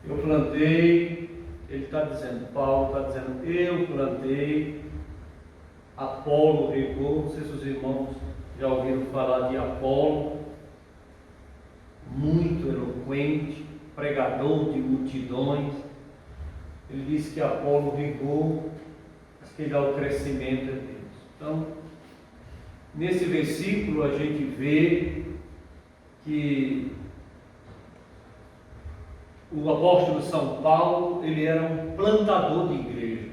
Eu plantei, ele está dizendo, Paulo está dizendo, eu plantei, Apolo regou. Não sei se os irmãos já ouviram falar de Apolo, muito eloquente, pregador de multidões. Ele disse que Apolo regou, mas que dá o crescimento a Deus. Então, nesse versículo a gente vê que o apóstolo São Paulo, ele era um plantador de igreja.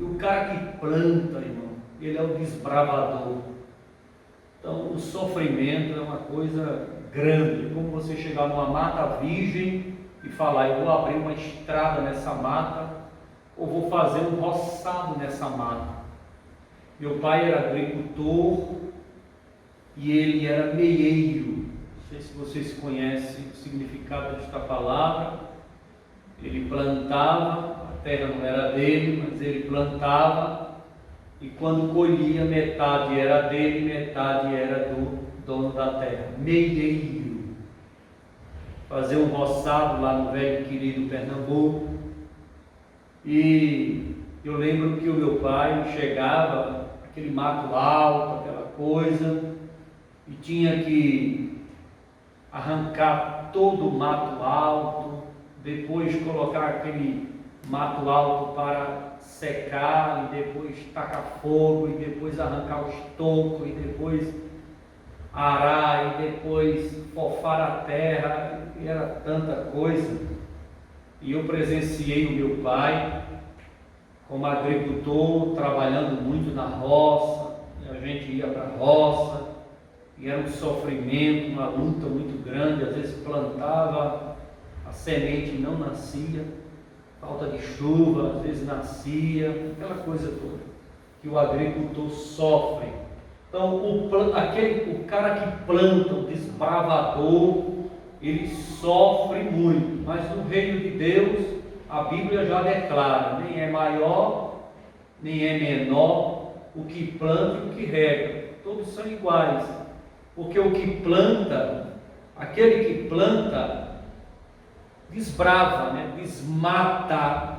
E o cara que planta, irmão, ele é o desbravador. Então, o sofrimento é uma coisa grande. Como você chegar numa mata virgem e falar, eu vou abrir uma estrada nessa mata, ou vou fazer um roçado nessa mata. Meu pai era agricultor e ele era meieiro. Não sei se vocês conhecem o significado desta palavra. Ele plantava, a terra não era dele, mas ele plantava, e quando colhia, metade era dele, metade era do dono da terra. Meieiro. Fazer um roçado lá no velho querido Pernambuco. E eu lembro que o meu pai chegava, aquele mato alto, aquela coisa, e tinha que arrancar todo o mato alto, depois colocar aquele mato alto para secar, e depois tacar fogo, e depois arrancar os tocos, e depois arar, e depois fofar a terra, e era tanta coisa. E eu presenciei o meu pai como agricultor, trabalhando muito na roça, e a gente ia para a roça, e era um sofrimento, uma luta muito grande. Às vezes plantava, a semente não nascia, falta de chuva, às vezes nascia, aquela coisa toda que o agricultor sofre. Então, o cara que planta, o desbravador, ele sofre muito, mas no reino de Deus, a Bíblia já declara, nem é maior, nem é menor o que planta e o que rega, todos são iguais. Porque o que planta, aquele que planta, desbrava, desmata,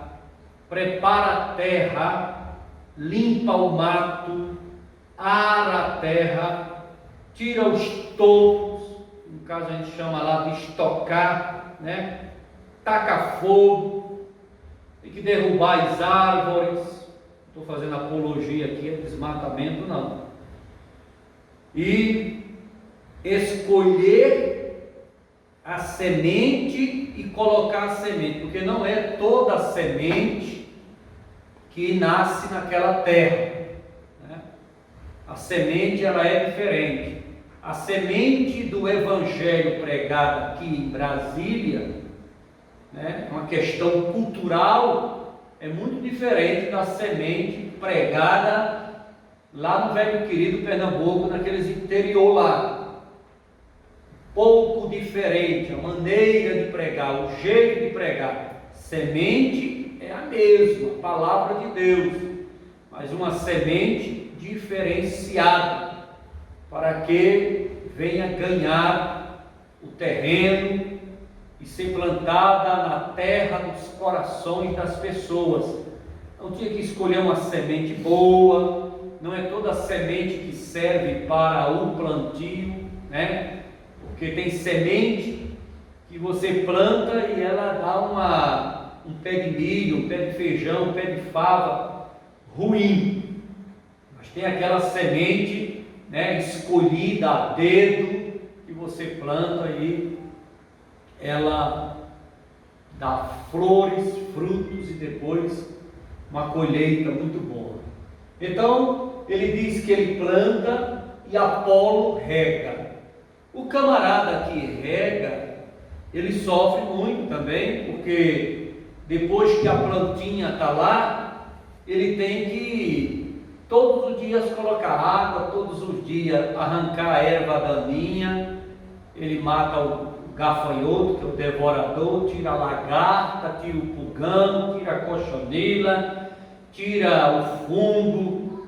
prepara a terra, limpa o mato, ara a terra, tira os tocos, no caso a gente chama lá de estocar, taca fogo, tem que derrubar as árvores. Estou fazendo apologia aqui, é desmatamento não. E escolher a semente e colocar a semente, porque não é toda a semente que nasce naquela terra, A semente ela é diferente. A semente do evangelho pregado aqui em Brasília, uma questão cultural, é muito diferente da semente pregada lá no velho querido Pernambuco, naqueles interior lá. Pouco diferente, a maneira de pregar, o jeito de pregar. Semente é a mesma, a palavra de Deus, mas uma semente diferenciada, para que venha ganhar o terreno e ser plantada na terra dos corações das pessoas. Não tinha que escolher uma semente boa, não é toda semente que serve para o plantio, Porque tem semente que você planta e ela dá um pé de milho, um pé de feijão, um pé de fava ruim. Mas tem aquela semente, escolhida a dedo, que você planta e ela dá flores, frutos e depois uma colheita muito boa. Então, ele diz que ele planta e Apolo rega. O camarada que rega, ele sofre muito também, porque depois que a plantinha está lá, ele tem que todos os dias colocar água, todos os dias arrancar a erva daninha, ele mata o gafanhoto, que é o devorador, tira a lagarta, tira o pulgão, tira a cochonila, tira o fungo,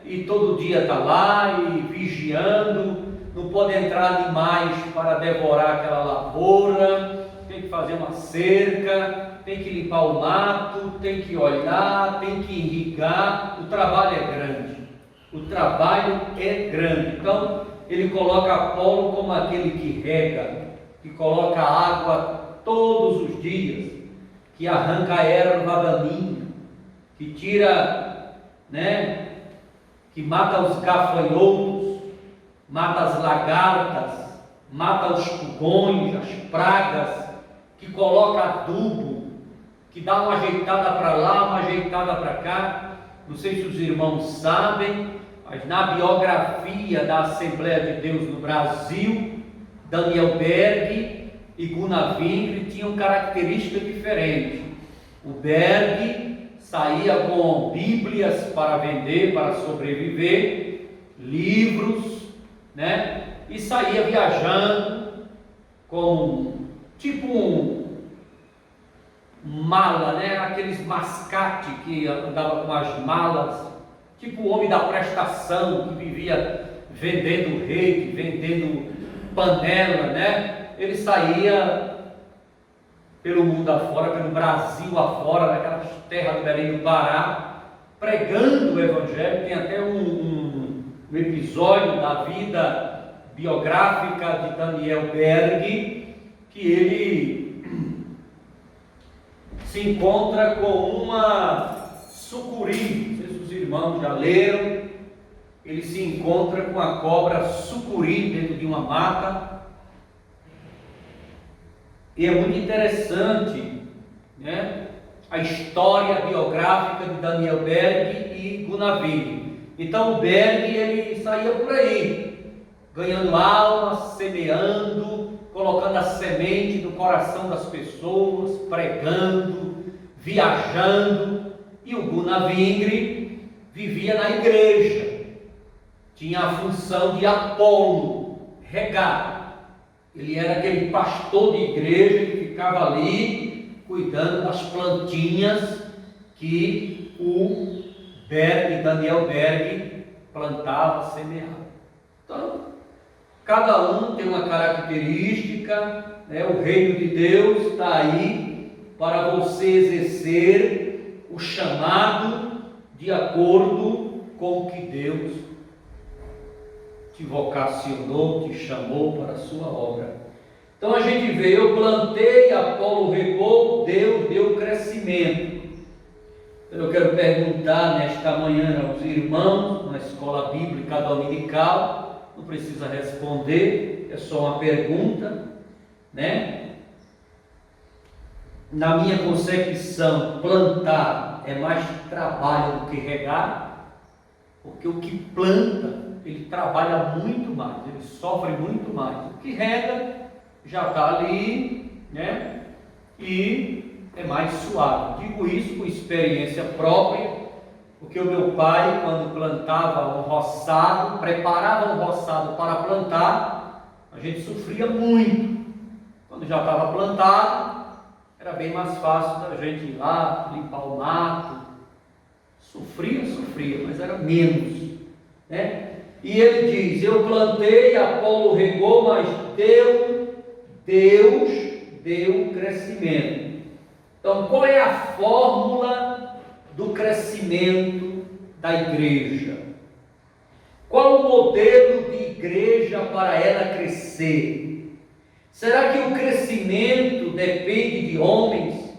E todo dia está lá e vigiando. Não pode entrar animais para devorar aquela lavoura, tem que fazer uma cerca, tem que limpar o mato, tem que olhar, tem que irrigar. O trabalho é grande. O trabalho é grande. Então, ele coloca Apolo como aquele que rega, que coloca água todos os dias, que arranca a era do vagaminho, que tira, né, que mata os gafanhotos, mata as lagartas, mata os pulgões, as pragas, que coloca adubo, que dá uma ajeitada para lá, uma ajeitada para cá. Não sei se os irmãos sabem, mas na biografia da Assembleia de Deus no Brasil, Daniel Berg e Gunnar Wingre tinham características diferentes. O Berg saía com bíblias para vender, para sobreviver, livros, né? E saía viajando com tipo mala, né? Aqueles mascate que andava com as malas, tipo o homem da prestação que vivia vendendo rede, vendendo panela, né? Ele saía pelo mundo afora, pelo Brasil afora, naquelas terras do Belém do Pará, pregando o Evangelho. Tem até um episódio da vida biográfica de Daniel Berg, que ele se encontra com uma sucuri. Não sei se os irmãos já leram. Ele se encontra com a cobra sucuri dentro de uma mata. E é muito interessante, né, a história biográfica de Daniel Berg e Gunnar Wingre. Então o Berg, ele saía por aí, ganhando almas, semeando, colocando a semente no coração das pessoas, pregando, viajando. E o Gunnar Wingre vivia na igreja, tinha a função de Apolo, regar. Ele era aquele pastor de igreja que ficava ali cuidando das plantinhas que o Daniel Berg plantava, semeava. Então, cada um tem uma característica, né? O reino de Deus está aí para você exercer o chamado de acordo com o que Deus te vocacionou, te chamou para a sua obra. Então a gente vê, eu plantei, Apolo regou, Deus deu crescimento. Então eu quero perguntar nesta manhã aos irmãos, na escola bíblica dominical, não precisa responder, é só uma pergunta, né? Na minha concepção, plantar é mais trabalho do que regar, porque o que planta, ele trabalha muito mais, ele sofre muito mais. O que rega já está ali, né? E é mais suave. Digo isso com experiência própria, porque o meu pai, quando plantava um roçado, preparava um roçado para plantar, a gente sofria muito. Quando já estava plantado, era bem mais fácil da gente ir lá, limpar o mato. Sofria, mas era menos, né? E ele diz, eu plantei, Apolo regou, mas Deus deu crescimento. Então, qual é a fórmula do crescimento da igreja? Qual o modelo de igreja para ela crescer? Será que o crescimento depende de homens,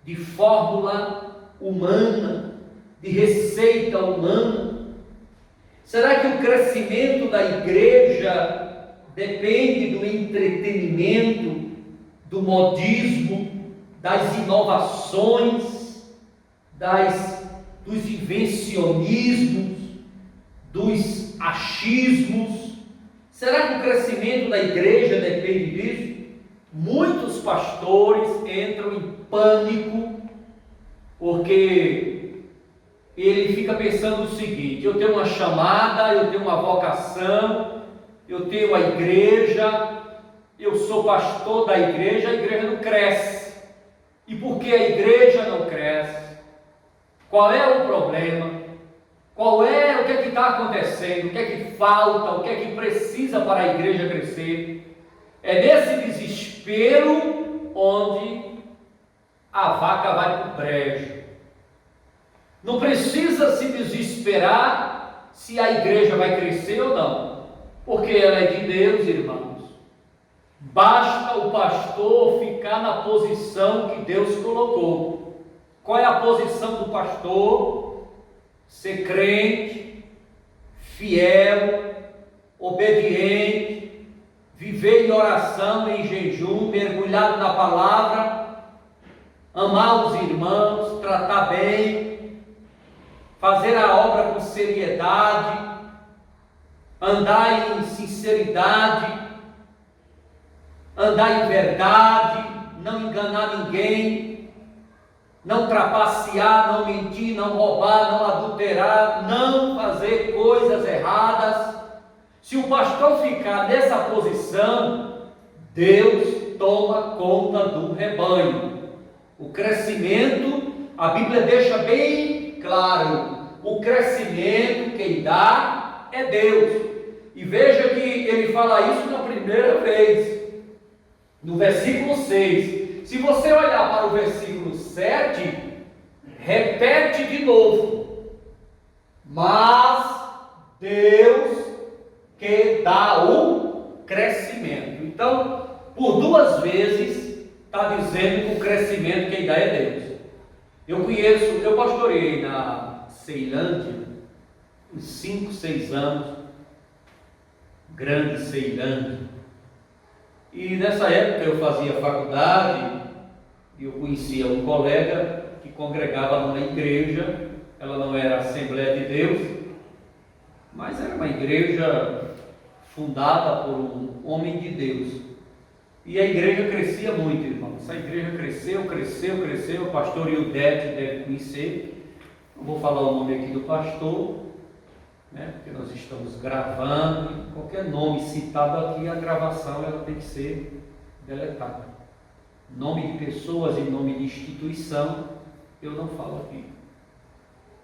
de fórmula humana, de receita humana? Será que o crescimento da igreja depende do entretenimento, do modismo, das inovações, dos invencionismos, dos achismos? Será que o crescimento da igreja depende disso? Muitos pastores entram em pânico porque ele fica pensando o seguinte: eu tenho uma chamada, eu tenho uma vocação, eu tenho a igreja, eu sou pastor da igreja, a igreja não cresce. E por que a igreja não cresce? Qual é o problema? O que é que está acontecendo? O que é que falta? O que é que precisa para a igreja crescer? É nesse desespero onde a vaca vai para o brejo. Não precisa se desesperar se a igreja vai crescer ou não, porque ela é de Deus, irmãos. Basta o pastor ficar na posição que Deus colocou. Qual é a posição do pastor? Ser crente, fiel, obediente, viver em oração, em jejum, mergulhado na palavra, amar os irmãos, tratar bem, fazer a obra com seriedade, andar em sinceridade, andar em verdade, não enganar ninguém, não trapacear, não mentir, não roubar, não adulterar, não fazer coisas erradas. Se o pastor ficar nessa posição, Deus toma conta do rebanho. O crescimento, a Bíblia deixa bem claro, o crescimento quem dá é Deus. E veja que ele fala isso na primeira vez, no versículo 6. Se você olhar para o versículo 7, repete de novo: mas Deus que dá o crescimento. Então, por duas vezes, está dizendo que o crescimento quem dá é Deus. Eu pastoreei na Ceilândia uns 5, 6 anos, grande Ceilândia. E nessa época eu fazia faculdade e eu conhecia um colega que congregava numa igreja. Ela não era Assembleia de Deus, mas era uma igreja fundada por um homem de Deus. E a igreja crescia muito, irmãos. Essa igreja cresceu. O pastor Ildete deve conhecer. Não vou falar o nome aqui do pastor, né, porque nós estamos gravando. Qualquer nome citado aqui, a gravação ela tem que ser deletada. Nome de pessoas e nome de instituição eu não falo aqui.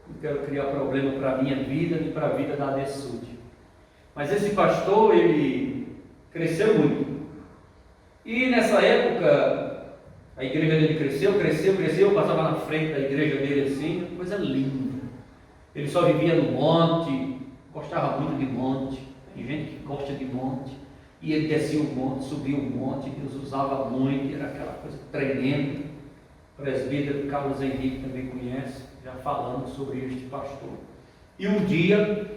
Não quero criar problema para a minha vida nem para a vida da ADESUD. Mas esse pastor, ele cresceu muito. E nessa época, a igreja dele cresceu, eu passava na frente da igreja dele assim, coisa linda. Ele só vivia no monte, gostava muito de monte, tem gente que gosta de monte, e ele descia o monte, subia o monte, Deus usava muito, era aquela coisa tremenda. O presbítero Carlos Henrique também conhece, já falando sobre este pastor. E um dia,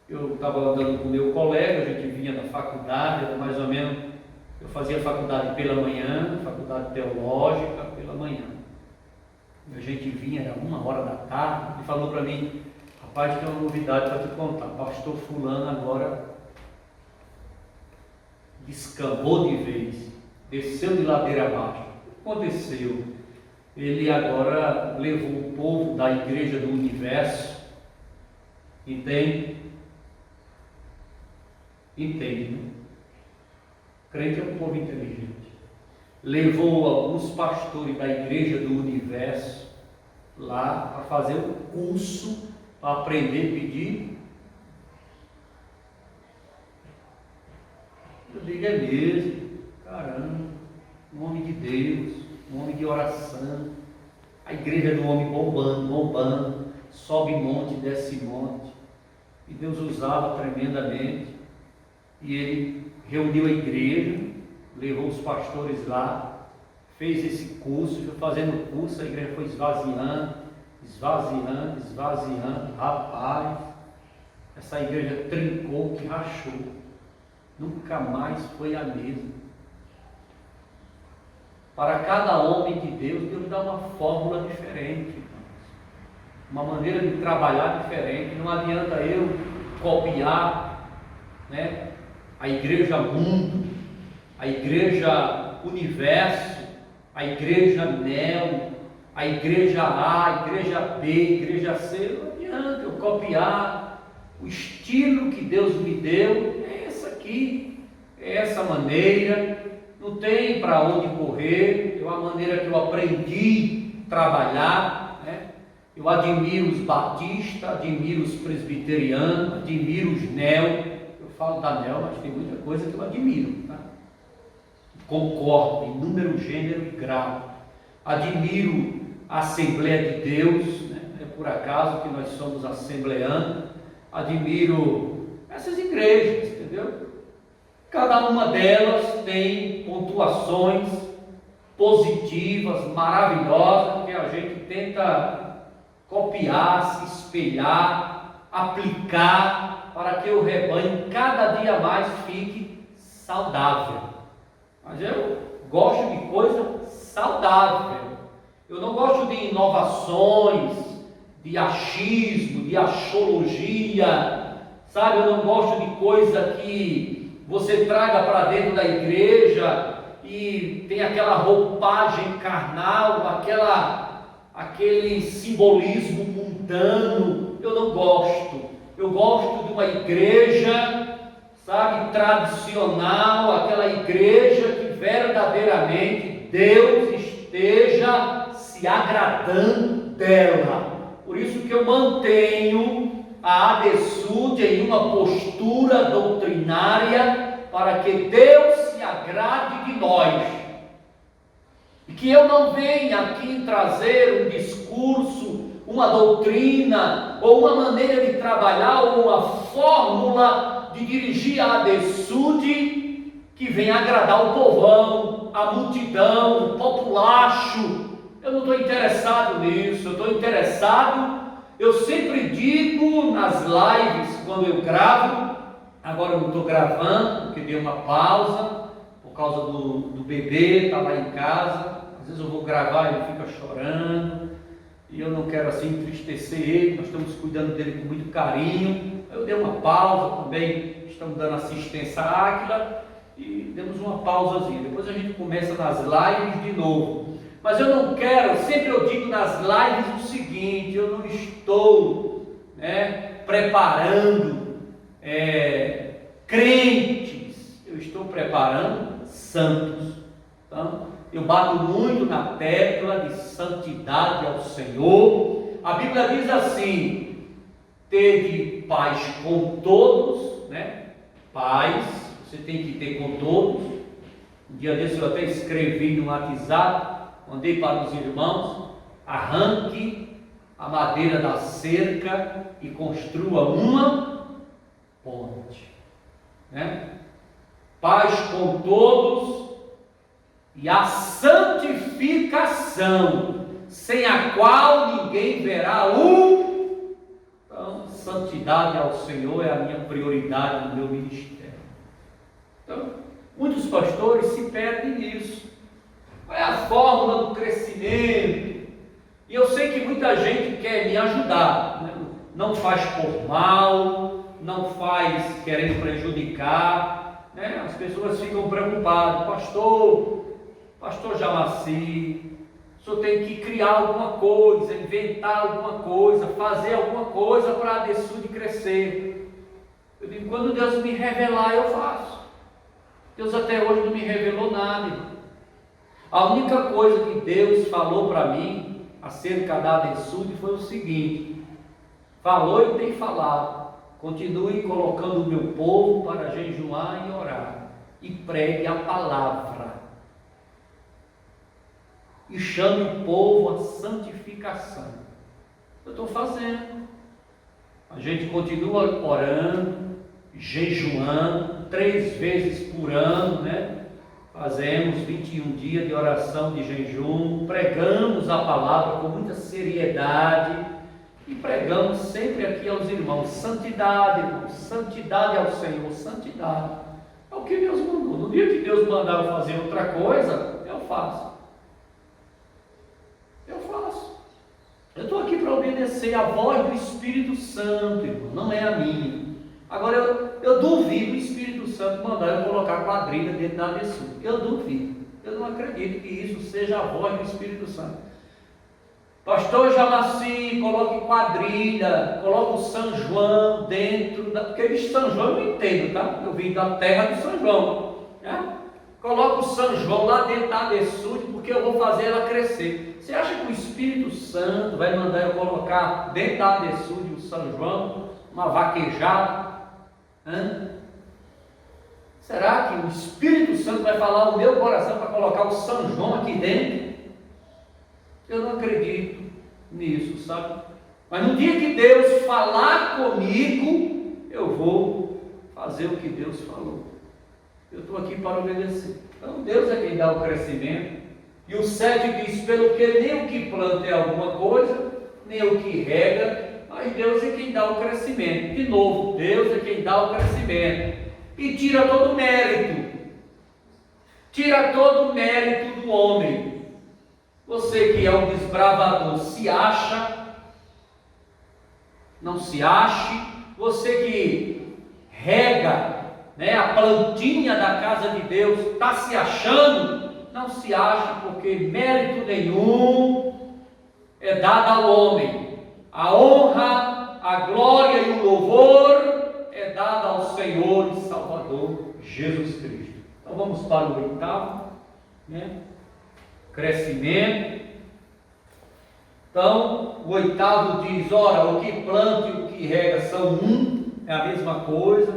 eu estava andando com meu colega, a gente vinha da faculdade, era mais ou menos, eu fazia faculdade pela manhã, faculdade teológica pela manhã. E a gente vinha, era 1h da tarde, ele falou para mim: rapaz, tem uma novidade para te contar, pastor fulano agora descambou de vez, desceu de ladeira abaixo. O que aconteceu? Ele agora levou o povo da igreja do universo, entende? Entende, né? Crente é um povo inteligente. Levou alguns pastores da igreja do universo lá para fazer um curso para aprender a pedir. Eu digo, é mesmo, caramba, um homem de Deus, um homem de oração, a igreja do homem bombando, sobe monte, desce monte, e Deus usava tremendamente, e ele reuniu a igreja, levou os pastores lá, fez esse curso, foi fazendo o curso, a igreja foi esvaziando, rapaz, essa igreja trincou que rachou, nunca mais foi a mesma. Para cada homem de Deus, Deus dá uma fórmula diferente, uma maneira de trabalhar diferente. Não adianta eu copiar, né, a igreja mundo, a igreja universo, a igreja Neo, a igreja A, a igreja B, a igreja C. Não adianta eu copiar. O estilo que Deus me deu é esse aqui, é essa maneira. Não tem para onde correr, é uma maneira que eu aprendi a trabalhar, né? Eu admiro os batistas, admiro os presbiterianos, admiro os neo. Eu falo da neo, mas tem muita coisa que eu admiro, tá? concordo em número, gênero e grau. Admiro a Assembleia de Deus, né? É por acaso que nós somos assembleanos. Admiro essas igrejas, entendeu? Cada uma delas tem pontuações positivas, maravilhosas, que a gente tenta copiar, se espelhar, aplicar, para que o rebanho cada dia mais fique saudável. Mas eu gosto de coisa saudável. Eu não gosto de inovações, de achismo, de axologia, sabe? Eu não gosto de coisa que você traga para dentro da igreja e tem aquela roupagem carnal, aquele simbolismo mundano. Eu não gosto. Eu gosto de uma igreja, sabe, tradicional, aquela igreja que verdadeiramente Deus esteja se agradando dela. Por isso que eu mantenho a ADSUD em uma postura doutrinária para que Deus se agrade de nós. E que eu não venha aqui trazer um discurso, uma doutrina, ou uma maneira de trabalhar, ou uma fórmula de dirigir a ADSUD que venha agradar o povão, a multidão, o populacho. Eu não estou interessado nisso. Eu estou interessado, eu sempre digo nas lives, quando eu gravo, agora eu não estou gravando, porque dei uma pausa, por causa do bebê, está lá em casa. Às vezes eu vou gravar e ele fica chorando, e eu não quero assim entristecer ele, nós estamos cuidando dele com muito carinho. Eu dei uma pausa também, estamos dando assistência à Áquila, e demos uma pausazinha. Depois a gente começa nas lives de novo. Mas eu não quero, sempre eu digo nas lives o seguinte: eu não estou preparando crentes, eu estou preparando santos. Então, eu bato muito na tecla de santidade ao Senhor. A Bíblia diz assim: tede paz com todos, paz, você tem que ter com todos. Um dia desse eu até escrevi no WhatsApp, mandei para os irmãos: arranque a madeira da cerca e construa uma ponte. Paz com todos e a santificação, sem a qual ninguém verá o... Então, santidade ao Senhor é a minha prioridade no meu ministério. Então, muitos pastores se perdem nisso. Qual é a fórmula do crescimento? E eu sei que muita gente quer me ajudar, não faz por mal, não faz querendo prejudicar, As pessoas ficam preocupadas: pastor Jamaci, o senhor tem que criar alguma coisa, inventar alguma coisa, fazer alguma coisa para a ADSUD crescer. Eu digo: quando Deus me revelar, eu faço. Deus até hoje não me revelou nada, irmão. A única coisa que Deus falou para mim acerca da ADSUD foi o seguinte: falou e tem falado. Continue colocando o meu povo para jejuar e orar, e pregue a palavra, e chame o povo à santificação. Eu estou fazendo. A gente continua orando, jejuando 3 vezes por ano, Fazemos 21 dias de oração, de jejum, pregamos a palavra com muita seriedade e pregamos sempre aqui aos irmãos: santidade, irmãos, santidade ao Senhor, santidade. É o que Deus mandou. No dia que Deus mandar eu fazer outra coisa, eu faço. Eu estou aqui para obedecer a voz do Espírito Santo, irmão, não é a minha. Agora, eu duvido o Espírito Santo mandar eu colocar quadrilha dentro da ADSUD. Eu duvido. Eu não acredito que isso seja a voz do Espírito Santo. Pastor Jamaci, coloque quadrilha, coloque o São João dentro da... Porque de São João eu não entendo, tá? Eu vim da terra do São João. Coloque o São João lá dentro da ADSUD, porque eu vou fazer ela crescer. Você acha que o Espírito Santo vai mandar eu colocar dentro da ADSUD o São João, uma vaquejada? Será que o Espírito Santo vai falar no meu coração para colocar o São João aqui dentro? Eu não acredito nisso, sabe? Mas no dia que Deus falar comigo, eu vou fazer o que Deus falou. Eu estou aqui para obedecer. Então Deus é quem dá o crescimento. E o 7 diz, pelo que nem o que planta é alguma coisa, nem o que rega, mas Deus é quem dá o crescimento. De novo, Deus é quem dá o crescimento. E tira todo o mérito. Tira todo o mérito do homem. Você que é um desbravador, se acha, não se ache. Você que rega, a plantinha da casa de Deus, está se achando, não se ache, porque mérito nenhum é dado ao homem. A honra, a glória e o louvor é dado ao Senhor e Salvador Jesus Cristo. Então vamos para o 8º, crescimento. Então o 8º diz, ora, o que planta e o que rega são é a mesma coisa,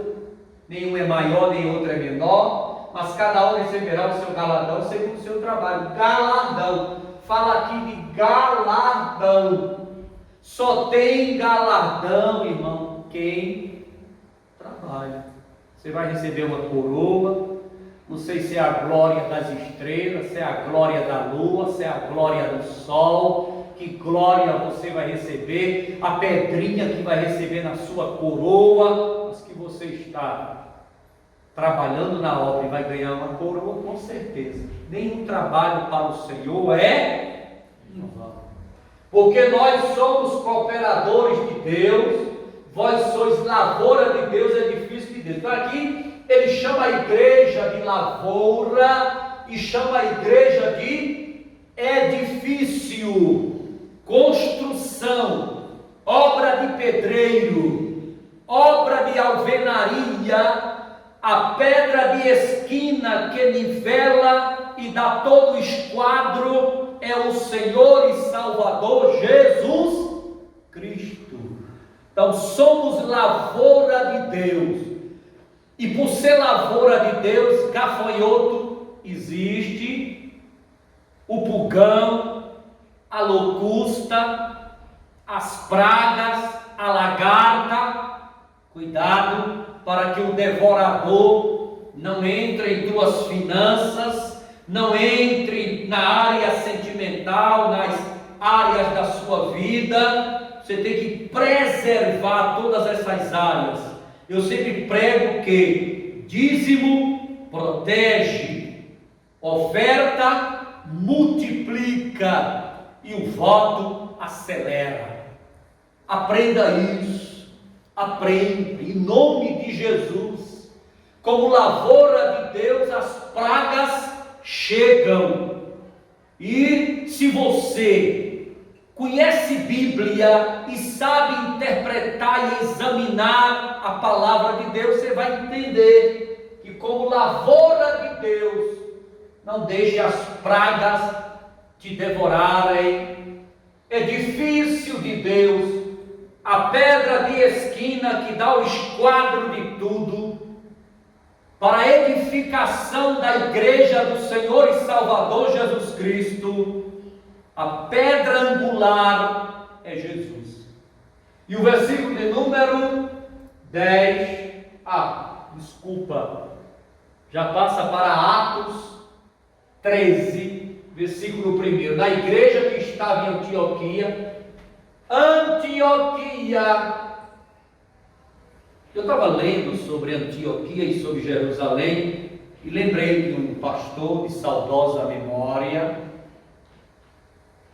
nenhum é maior, nem outro é menor, mas cada um receberá o seu galardão segundo o seu trabalho. Galardão, fala aqui de galardão. Só tem galardão, irmão, quem trabalha. Você vai receber uma coroa, não sei se é a glória das estrelas, se é a glória da lua, se é a glória do sol. Que glória você vai receber, a pedrinha que vai receber na sua coroa, mas que você está trabalhando na obra e vai ganhar uma coroa, com certeza. Nenhum trabalho para o Senhor é em vão, porque nós somos cooperadores de Deus, vós sois lavoura de Deus, edifício de Deus. Então aqui ele chama a igreja de lavoura e chama a igreja de edifício, construção, obra de pedreiro, obra de alvenaria, a pedra de esquina que nivela e dá todo o esquadro é o Senhor e Salvador Jesus Cristo. Então somos lavoura de Deus, e por ser lavoura de Deus, gafanhoto existe, o pulgão, a locusta, as pragas, a lagarta. Cuidado para que o devorador não entre em tuas finanças, não entre na área sentimental, nas áreas da sua vida. Você tem que preservar todas essas áreas. Eu sempre prego que dízimo protege, oferta multiplica e o voto acelera. Aprenda isso, aprenda em nome de Jesus. Como lavoura de Deus, as pragas chegam, e se você conhece Bíblia e sabe interpretar e examinar a palavra de Deus, você vai entender que como lavoura de Deus, não deixe as pragas te devorarem. Edifício de Deus, a pedra de esquina que dá o esquadro de tudo, para a edificação da igreja do Senhor e Salvador Jesus Cristo. A pedra angular é Jesus. E o versículo de número 10, já passa para Atos 13, versículo 1, na igreja que estava em Antioquia. Eu estava lendo sobre Antioquia e sobre Jerusalém, e lembrei de um pastor de saudosa memória,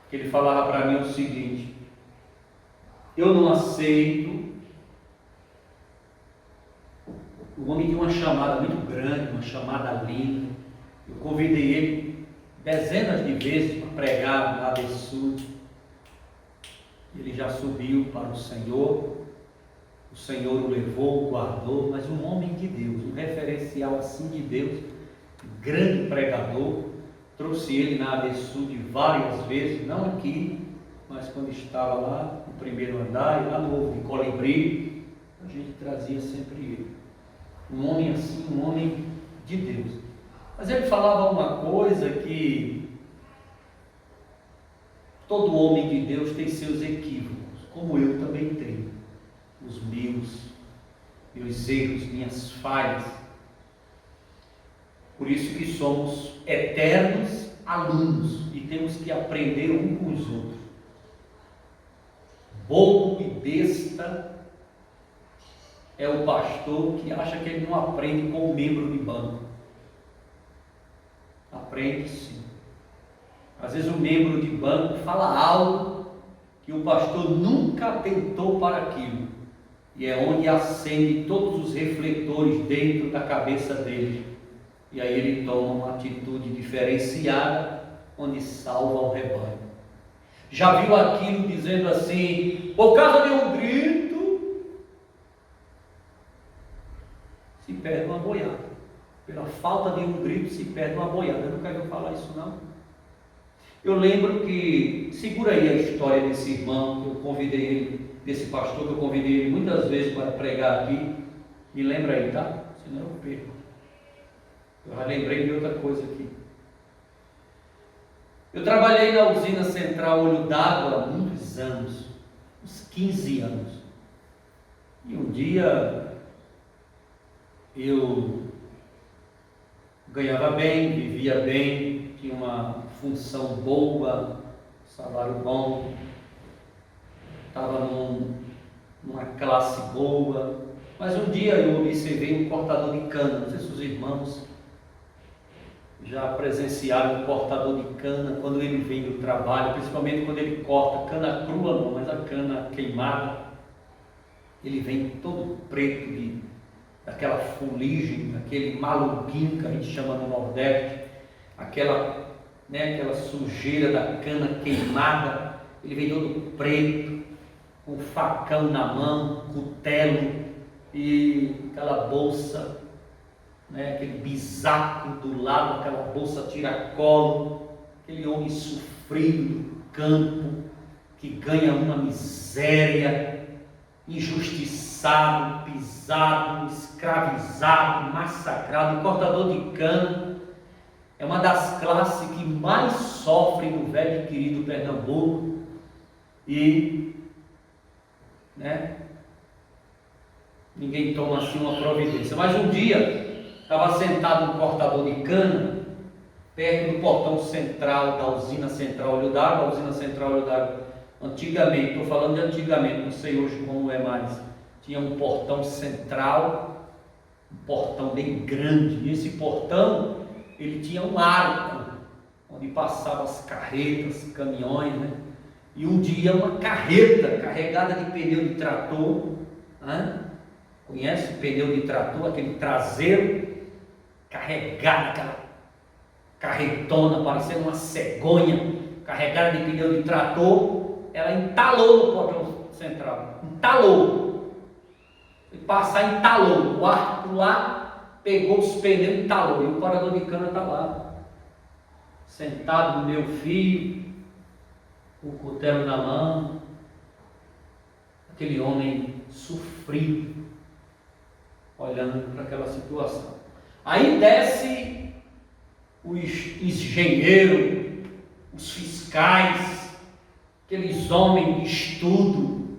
que ele falava para mim o seguinte: eu não aceito. O homem tinha uma chamada muito grande, uma chamada linda. Eu convidei ele dezenas de vezes para pregar na Absul. Ele já subiu para o Senhor o levou, o guardou, mas um homem de Deus, um referencial assim de Deus, um grande pregador. Trouxe ele na Absul de várias vezes, não aqui, mas quando estava lá no primeiro andar e lá no Ovo de Colibri, a gente trazia sempre ele. Um homem assim, um homem de Deus. Mas ele falava uma coisa que todo homem de Deus tem seus equívocos, como eu também tenho, os meus erros, minhas falhas. Por isso que somos eternos alunos e temos que aprender um com os outros. Bobo e besta é o pastor que acha que ele não aprende com o membro de banco. Aprende sim. Às vezes o membro de banco fala algo que o pastor nunca atentou para aquilo. E é onde acende todos os refletores dentro da cabeça dele. E aí ele toma uma atitude diferenciada, onde salva o rebanho. Já viu aquilo dizendo assim, por causa de um grito, se perde uma boiada. Pela falta de um grito se perde uma boiada. Eu nunca ouvi falar isso não. Eu lembro que, segura aí a história desse irmão, que eu convidei ele, desse pastor, que eu convidei ele muitas vezes para pregar aqui. Me lembra aí, tá? Senão eu perco. Eu já lembrei de outra coisa aqui. Eu trabalhei na usina central Olho d'Água há muitos anos, uns 15 anos. E um dia eu ganhava bem, vivia bem, tinha uma função boa, salário bom, estava numa classe boa. Mas um dia eu observei um cortador de cana. Não sei se os irmãos já presenciaram um cortador de cana quando ele vem do trabalho, principalmente quando ele corta cana crua, não, mas a cana queimada. Ele vem todo preto daquela fuligem, aquele maluquinho que a gente chama no Nordeste, aquela sujeira da cana queimada. Ele vem todo preto, com um facão na mão, cutelo e aquela bolsa, aquele bisaco do lado, aquela bolsa tiracolo, aquele homem sofrido do campo, que ganha uma miséria, injustiçado, pisado, escravizado, massacrado. O cortador de cana é uma das classes que mais sofrem no velho e querido Pernambuco. E ninguém toma assim uma providência. Mas um dia estava sentado no cortador de cana, perto do portão central da usina central Olho d'Água. A usina central Olho d'Água, antigamente, estou falando de antigamente, não sei hoje como é mais, tinha um portão central, um portão bem grande. E esse portão, ele tinha um arco, onde passavam as carretas, caminhões, E um dia uma carreta carregada de pneu de trator, conhece pneu de trator, aquele traseiro, carregada, aquela carretona, parecendo uma cegonha, carregada de pneu de trator. Ela entalou no portão central, entalou, e passar entalou, o arco lá, pegou os pneus e entalou, e o cortador de cana está lá, sentado no meu fio, com o cutelo na mão, aquele homem sofrido, olhando para aquela situação. Aí desce os engenheiros, os fiscais, aqueles homens de estudo,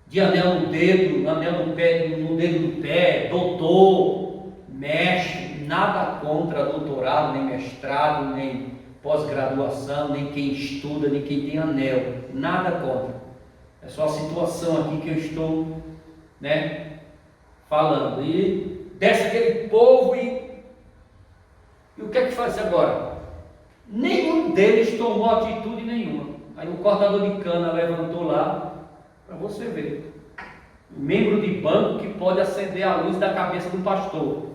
de anel no dedo, anel no pé, no dedo do pé, doutor, mestre, nada contra doutorado, nem mestrado, nem pós-graduação, nem quem estuda, nem quem tem anel, nada contra. É só a situação aqui que eu estou, falando. E desce aquele povo e o que é que faz agora? Nenhum deles tomou atitude nenhuma. Aí o cortador de cana levantou lá, para você ver, o membro de banco que pode acender a luz da cabeça do pastor.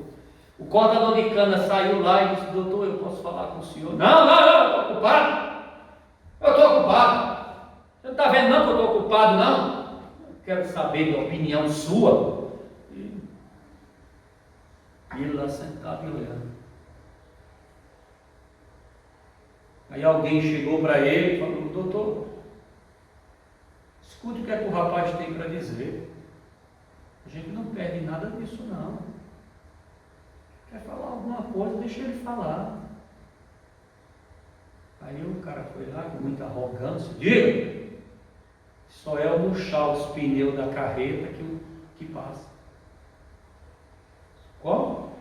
O cortador de cana saiu lá e disse: doutor, eu posso falar com o senhor? Não, eu estou ocupado. Eu estou ocupado. Você não está vendo não que eu estou ocupado, não? Eu quero saber da opinião sua. E ele lá sentado e olhando. Aí alguém chegou para ele e falou: doutor, escute o que é que o rapaz tem para dizer. A gente não perde nada disso não. Quer falar falar alguma coisa, deixa ele falar. Aí o cara foi lá com muita arrogância, diga, só é o murchar os pneus da carreta que passa. Como?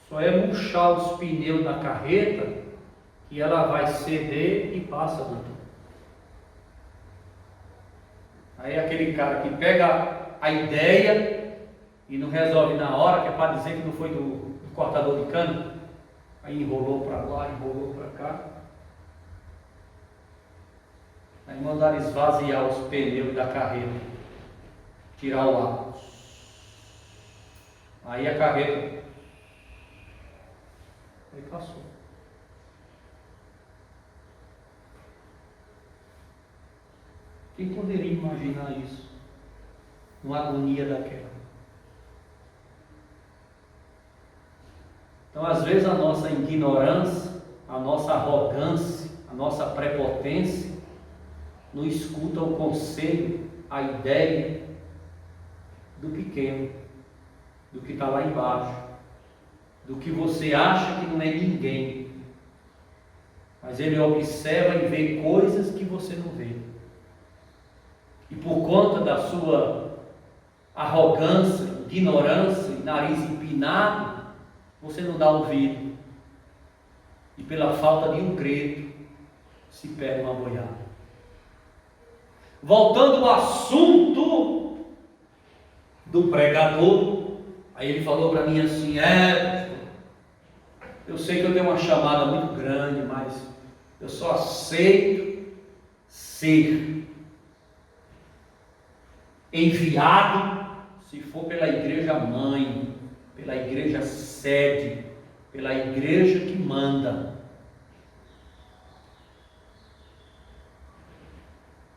Só é murchar os pneus da carreta que ela vai ceder e passa, doutor. Aí aquele cara que pega a ideia e não resolve na hora, que é para dizer que não foi do cortador de cana, aí enrolou para lá, enrolou para cá. Aí mandaram esvaziar os pneus da carreta, tirar o ar. Aí a carreta aí passou. Quem poderia imaginar isso? Uma agonia daquela. Então, às vezes, a nossa ignorância, a nossa arrogância, a nossa prepotência, não escuta o conselho, a ideia do pequeno, do que está lá embaixo, do que você acha que não é ninguém, mas ele observa e vê coisas que você não vê, e por conta da sua arrogância, ignorância, nariz empinado, você não dá ouvido, e pela falta de um grito se perde uma boiada. Voltando ao assunto do pregador, aí ele falou para mim assim: eu sei que eu tenho uma chamada muito grande, mas eu só aceito ser enviado se for pela igreja mãe, pela igreja sede, pela igreja que manda.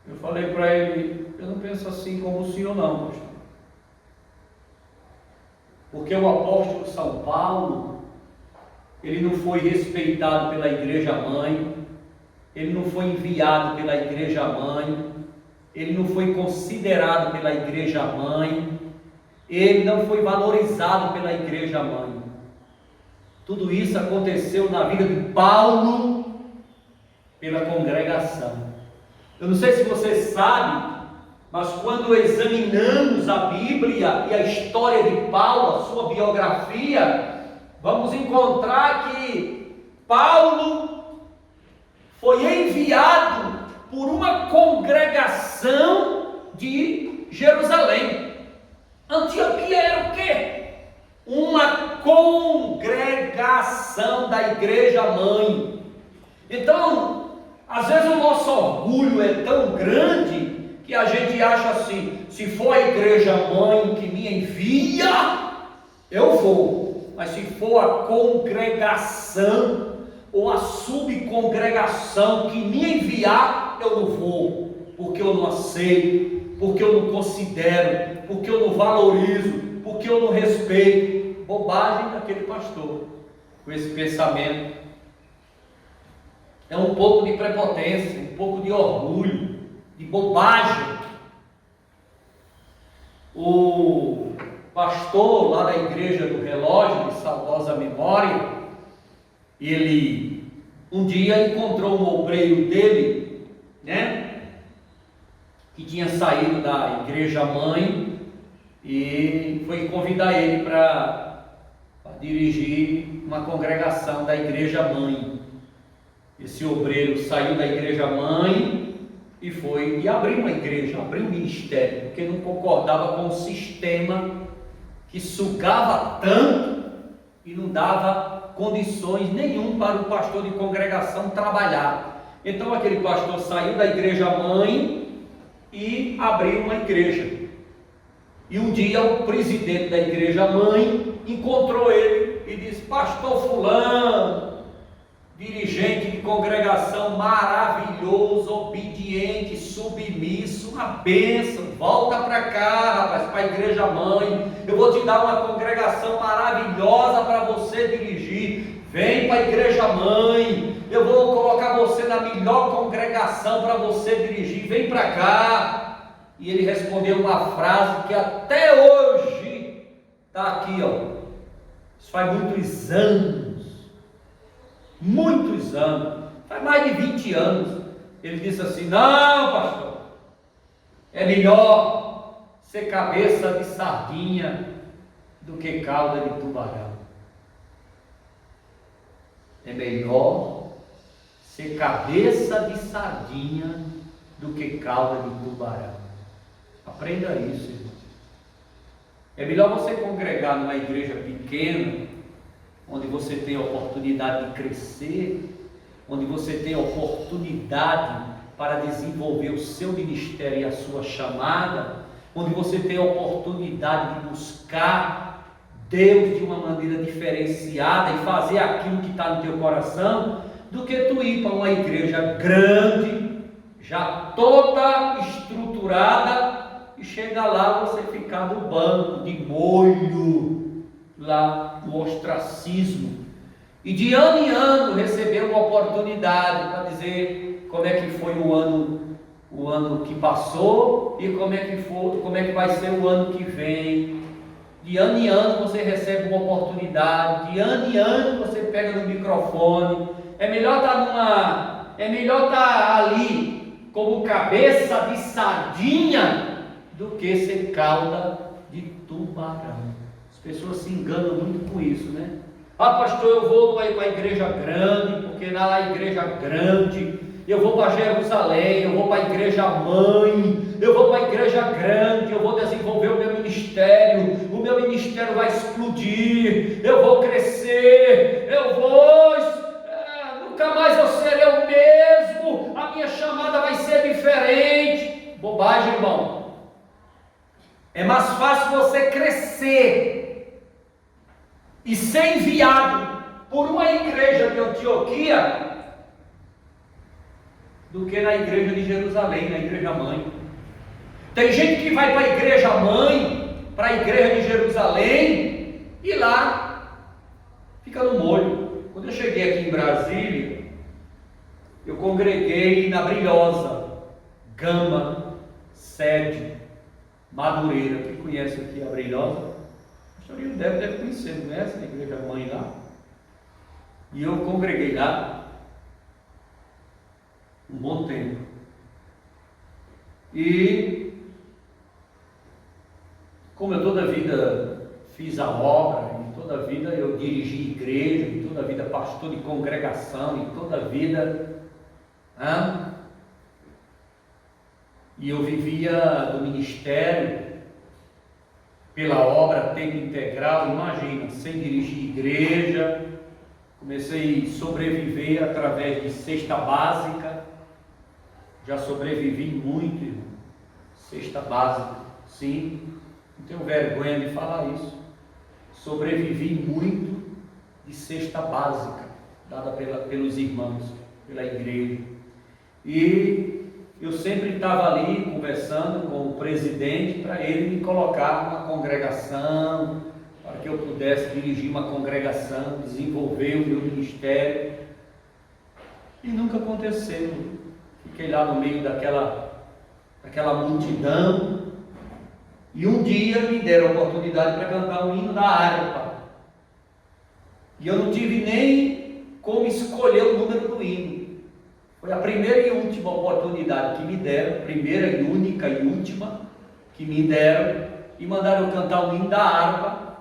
Eu falei para ele: eu não penso assim como o senhor não, pastor. Porque o apóstolo São Paulo, ele não foi respeitado pela igreja mãe, ele não foi enviado pela igreja mãe, ele não foi considerado pela igreja mãe, ele não foi valorizado pela igreja mãe. Tudo isso aconteceu na vida de Paulo pela congregação. Eu não sei se você sabe, mas quando examinamos a Bíblia e a história de Paulo, a sua biografia, vamos encontrar que Paulo foi enviado por uma congregação de Jerusalém. Antioquia era o quê? Uma congregação da igreja mãe. Então, às vezes o nosso orgulho é tão grande que a gente acha assim: se for a igreja mãe que me envia, eu vou. Mas se for a congregação ou a subcongregação que me enviar, eu não vou, porque eu não aceito, porque eu não considero, porque eu não valorizo, porque eu não respeito. Bobagem daquele pastor com esse pensamento. É um pouco de prepotência, um pouco de orgulho, de bobagem. O pastor lá da igreja do Relógio, de saudosa memória, ele um dia encontrou um obreiro dele, que tinha saído da igreja mãe e foi convidar ele para dirigir uma congregação da igreja mãe. Esse obreiro saiu da igreja mãe e foi e abriu uma igreja, abriu um ministério, porque não concordava com o sistema que sugava tanto e não dava condições nenhum para o pastor de congregação trabalhar. Então aquele pastor saiu da igreja mãe e abriu uma igreja. E um dia o presidente da igreja mãe encontrou ele e disse: pastor fulano, dirigente de congregação maravilhoso, obediente, submisso, uma bênção, volta para cá, rapaz, para a igreja mãe, eu vou te dar uma congregação maravilhosa para você dirigir, vem para a igreja mãe, eu vou colocar você na melhor congregação para você dirigir, vem para cá. E ele respondeu uma frase que até hoje está aqui, Isso faz muitos anos, faz mais de 20 anos. Ele disse assim: não, pastor, é melhor ser cabeça de sardinha do que cauda de tubarão. É melhor ser cabeça de sardinha do que cauda de tubarão. Aprenda isso, irmão. É melhor você congregar numa igreja pequena, onde você tem a oportunidade de crescer, onde você tem a oportunidade para desenvolver o seu ministério e a sua chamada, onde você tem a oportunidade de buscar Deus de uma maneira diferenciada e fazer aquilo que está no teu coração, do que tu ir para uma igreja grande, já toda estruturada, e chegar lá você ficar no banco de molho, lá no ostracismo, e de ano em ano receber uma oportunidade para dizer como é que foi o ano que passou e como é que vai ser o ano que vem. De ano em ano você recebe uma oportunidade, de ano em ano você pega no microfone. É melhor estar ali como cabeça de sardinha do que ser cauda de tubarão. As pessoas se enganam muito com isso, né? Ah, pastor, eu vou para a igreja grande, porque na igreja grande eu vou para Jerusalém, eu vou para a igreja mãe, eu vou para a igreja grande, eu vou desenvolver o meu ministério vai explodir, eu vou crescer, nunca mais eu serei o mesmo, a minha chamada vai ser diferente. Bobagem, irmão. É mais fácil você crescer e ser enviado por uma igreja de Antioquia do que na igreja de Jerusalém, na igreja mãe. Tem gente que vai para a igreja mãe, para a igreja de Jerusalém, e lá fica no molho. Quando eu cheguei aqui em Brasília, eu congreguei na Brilhosa, Gama, Sede, Madureira. Quem conhece aqui a Brilhosa? O senhor deve conhecer, não conhece a igreja mãe lá? E eu congreguei lá um bom tempo. E como eu toda a vida fiz a obra, e toda a vida eu dirigi igreja, e toda a vida pastor de congregação, e toda a vida e eu vivia do ministério pela obra tempo integral. Imagina, sem dirigir igreja, comecei a sobreviver através de cesta básica. Já sobrevivi muito, irmão. Cesta básica, sim, não tenho vergonha de falar isso. Sobrevivi muito de cesta básica dada pelos irmãos, pela igreja. E eu sempre estava ali conversando com o presidente para ele me colocar numa congregação, para que eu pudesse dirigir uma congregação, desenvolver o meu ministério. E nunca aconteceu. Fiquei lá no meio daquela multidão, e um dia me deram a oportunidade para cantar o hino da harpa. E eu não tive nem como escolher o número do hino. Foi a primeira e última oportunidade que me deram, primeira e única e última que me deram, e mandaram eu cantar o hino da harpa,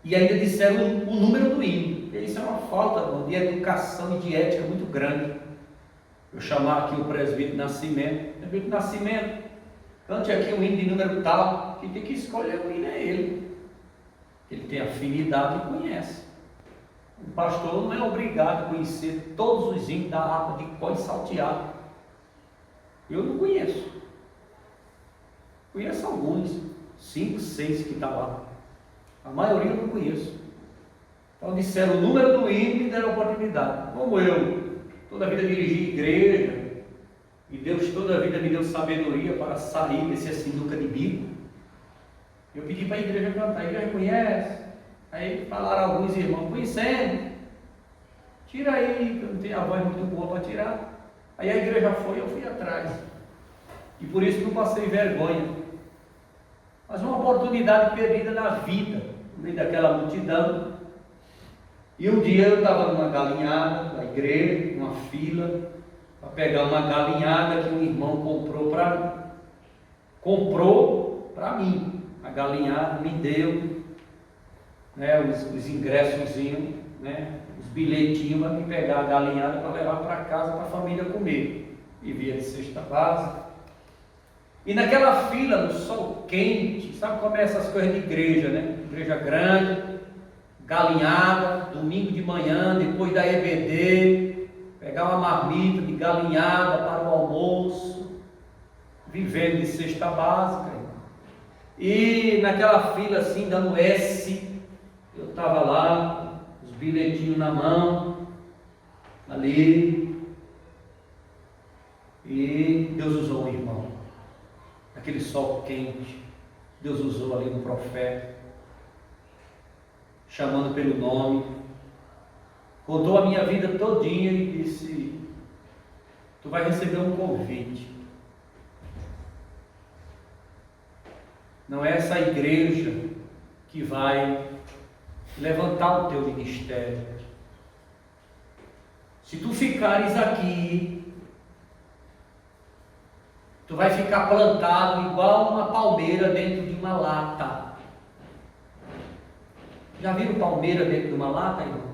e ainda disseram o número do hino. E isso é uma falta de educação e de ética muito grande. Eu chamar aqui o presbítero Nascimento: presbítero Nascimento, cante aqui o hino de número tal. Quem tem que escolher o hino é ele. Ele tem afinidade e conhece. O pastor não é obrigado a conhecer todos os hinos da harpa de cor e salteado. Eu não conheço. Conheço alguns, 5, 6 que está lá. A maioria eu não conheço. Então disseram o número do hino e me deram a oportunidade. Como eu toda a vida dirigi igreja, e Deus toda a vida me deu sabedoria para sair desse sinuca de bico, eu pedi para a igreja cantar. A igreja conhece? Aí falaram alguns irmãos: conhecendo, tira aí, que eu não tenho a voz muito boa para tirar. Aí a igreja foi, eu fui atrás, e por isso não passei vergonha. Mas uma oportunidade perdida na vida, no meio daquela multidão. E um dia eu estava numa galinhada na igreja, numa fila, para pegar uma galinhada que um irmão comprou para mim. Comprou para mim a galinhada, me deu, né, os ingressozinhos, né, os bilhetinhos para me pegar a galinhada para levar para casa para a família comer. E via de cesta básica. E naquela fila, no sol quente, sabe como é essas coisas de igreja, né? Igreja grande, galinhada, domingo de manhã, depois da EBD, pegar uma marmita de galinhada para o almoço, vivendo de cesta básica. E naquela fila assim, dando S, eu estava lá, os bilhetinhos na mão, ali, e Deus usou um irmão, aquele sol quente, Deus usou ali um profeta, chamando pelo nome, contou a minha vida todinha e disse: tu vai receber um convite. Não é essa igreja que vai levantar o teu ministério. Se tu ficares aqui, tu vai ficar plantado igual uma palmeira dentro de uma lata. Já viram palmeira dentro de uma lata, irmão?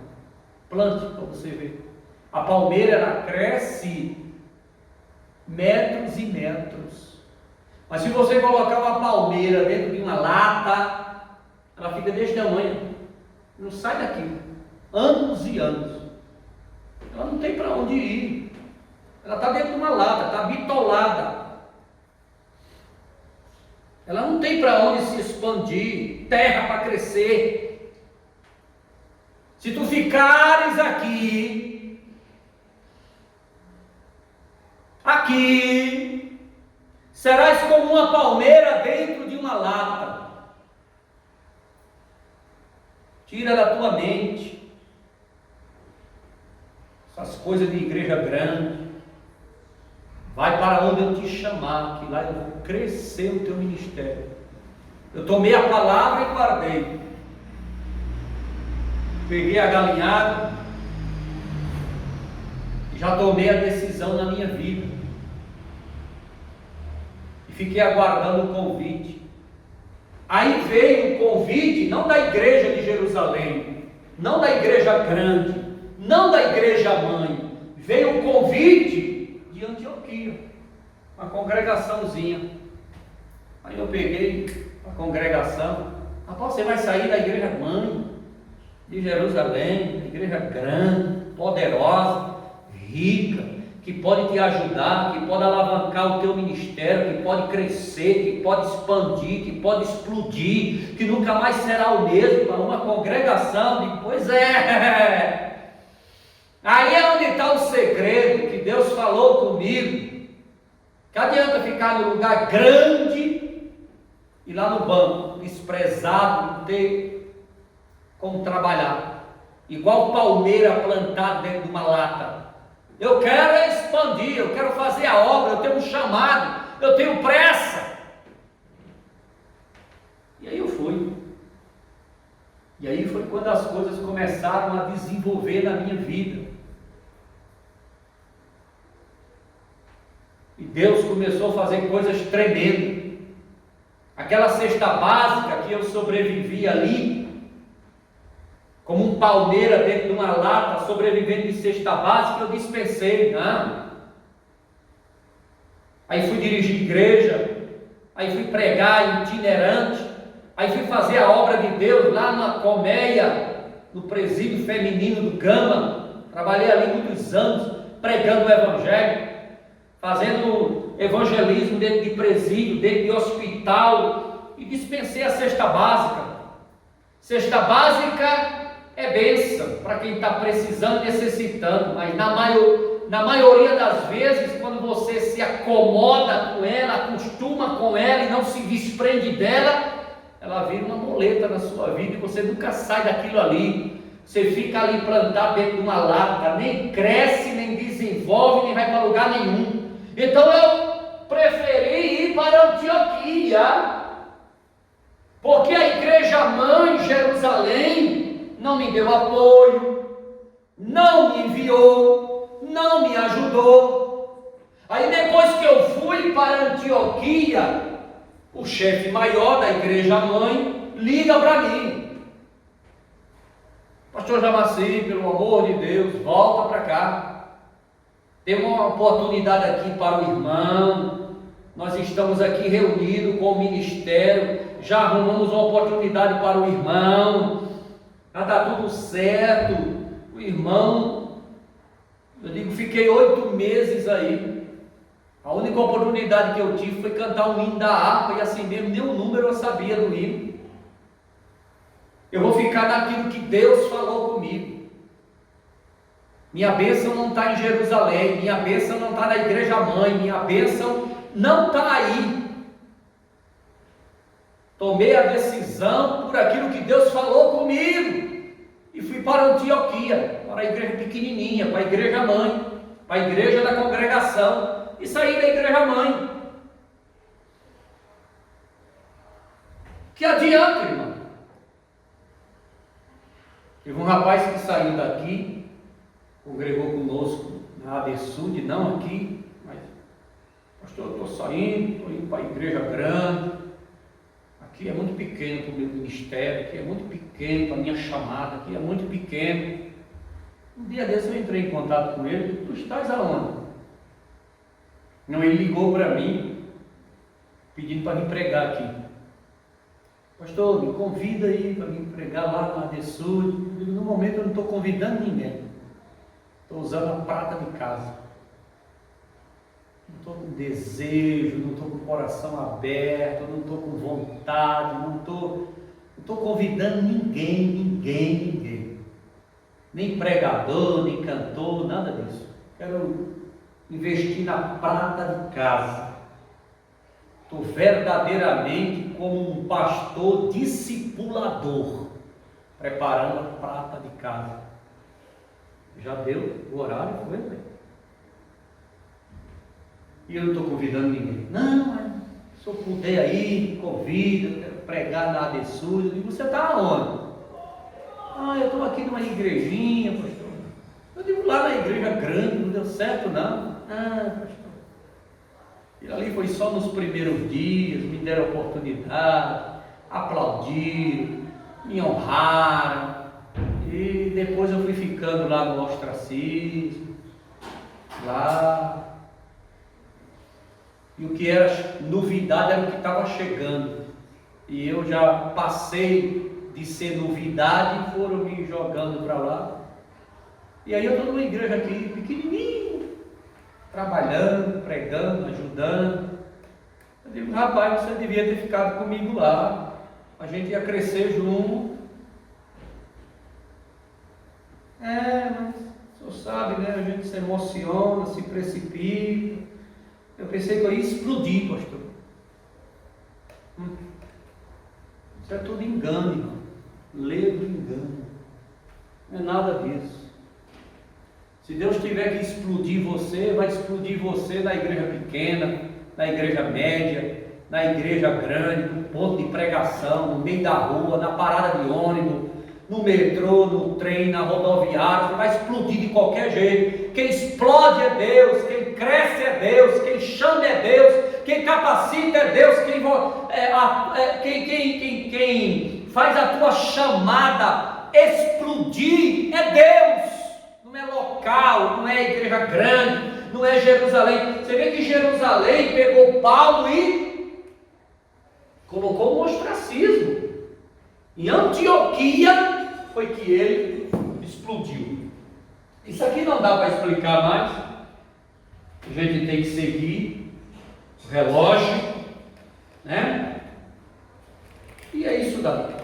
Plante para você ver. A palmeira, ela cresce metros e metros. Mas se você colocar uma palmeira dentro de uma lata, ela fica desse tamanho. Não sai daqui. Anos e anos. Ela não tem para onde ir. Ela está dentro de uma lata, está bitolada. Ela não tem para onde se expandir, terra para crescer. Se tu ficares aqui, serás como uma palmeira dentro de uma lata. Tira da tua mente essas coisas de igreja grande. Vai para onde eu te chamar, que lá eu vou crescer o teu ministério. Eu tomei a palavra e guardei. Peguei a galinhada e já tomei a decisão na minha vida. E fiquei aguardando o convite. Aí veio o convite, não da igreja de Jerusalém, não da igreja grande, não da igreja mãe. Veio o convite de Antioquia, uma congregaçãozinha. Aí eu peguei a congregação. Rapaz, você vai sair da igreja mãe de Jerusalém, igreja grande, poderosa, rica, que pode te ajudar, que pode alavancar o teu ministério, que pode crescer, que pode expandir, que pode explodir, que nunca mais será o mesmo, para uma congregação. Pois é, aí é onde está o segredo que Deus falou comigo. Que adianta ficar no lugar grande e lá no banco, desprezado, não ter como trabalhar, igual palmeira plantada dentro de uma lata. Eu quero expandir, eu quero fazer a obra, eu tenho um chamado, eu tenho pressa. E aí eu fui. E aí foi quando as coisas começaram a desenvolver na minha vida. E Deus começou a fazer coisas tremendas. Aquela cesta básica que eu sobrevivi ali, como um palmeira dentro de uma lata, sobrevivendo de cesta básica, eu dispensei, não. Aí fui dirigir igreja, aí fui pregar itinerante, aí fui fazer a obra de Deus lá na colmeia, no presídio feminino do Gama. Trabalhei ali muitos anos, pregando o evangelho, fazendo evangelismo dentro de presídio, dentro de hospital, e dispensei a cesta básica. Cesta básica é bênção para quem está precisando, necessitando, mas na maioria das vezes, quando você se acomoda com ela, acostuma com ela e não se desprende dela, ela vira uma muleta na sua vida e você nunca sai daquilo ali. Você fica ali plantado dentro de uma lata, nem cresce, nem desenvolve, nem vai para lugar nenhum. Então eu preferi ir para Antioquia. Porque a igreja mãe Jerusalém não me deu apoio, não me enviou, não me ajudou. Aí depois que eu fui para Antioquia, o chefe maior da igreja mãe liga para mim: pastor Jamaci, pelo amor de Deus, volta para cá, tem uma oportunidade aqui para o irmão, nós estamos aqui reunidos com o ministério, já arrumamos uma oportunidade para o irmão, já está tudo certo. O irmão, eu digo, fiquei 8 meses aí, a única oportunidade que eu tive foi cantar um hino da harpa, e assim mesmo, nem o número eu sabia do hino. Eu vou ficar naquilo que Deus falou comigo. Minha bênção não está em Jerusalém, minha bênção não está na igreja mãe, minha bênção não está aí. Tomei a decisão por aquilo que Deus falou comigo e fui para Antioquia, para a igreja pequenininha, para a igreja mãe, para a igreja da congregação, e saí da igreja mãe. Que adianta, irmão? Teve um rapaz que saiu daqui, congregou conosco na ADSUD, não aqui, mas pastor, eu estou saindo, estou indo para a igreja grande, aqui é muito pequeno para o meu ministério, aqui é muito pequeno para a minha chamada, aqui é muito pequeno. Um dia desse eu entrei em contato com ele: tu estás aonde? Não, ele ligou para mim, pedindo para me pregar aqui. Pastor, me convida aí para me pregar lá na ADSUD. No momento eu não estou convidando ninguém, estou usando a prata de casa, não estou com desejo, não estou com o coração aberto, não estou com vontade, não estou convidando ninguém, nem pregador, nem cantor, nada disso. Quero investir na prata de casa. Estou verdadeiramente como um pastor discipulador, preparando a prata de casa. Já deu o horário, foi, velho? E eu não estou convidando ninguém. Não, mas se eu puder aí, me convida, eu quero pregar na ADSUD. Eu digo: você está aonde? Eu estou aqui numa igrejinha, pastor. Eu digo: lá na igreja grande, não deu certo não. Pastor. E ali foi só nos primeiros dias, me deram oportunidade, aplaudiram, me honraram, e depois eu fui ficando lá no ostracismo, lá, e o que era novidade era o que estava chegando, e eu já passei de ser novidade e foram me jogando para lá. E aí eu estou numa igreja aqui pequenininha, trabalhando, pregando, ajudando. Eu digo: rapaz, você devia ter ficado comigo lá, a gente ia crescer junto. Mas o senhor sabe, né? A gente se emociona, se precipita. Eu pensei que eu ia explodir, pastor. Isso é tudo engano, irmão. Ledo engano. Não é nada disso. Se Deus tiver que explodir você, vai explodir você na igreja pequena, na igreja média, na igreja grande, no ponto de pregação, no meio da rua, na parada de ônibus, no metrô, no trem, na rodoviária. Você vai explodir de qualquer jeito. Quem explode é Deus, quem cresce é Deus, quem chama é Deus, quem capacita é Deus, quem faz a tua chamada explodir é Deus. Não é local, não é igreja grande, não é Jerusalém. Você vê que Jerusalém pegou Paulo e colocou no ostracismo. Em Antioquia foi que ele explodiu. Isso aqui não dá para explicar mais. A gente tem que seguir o relógio, né? E é isso daí.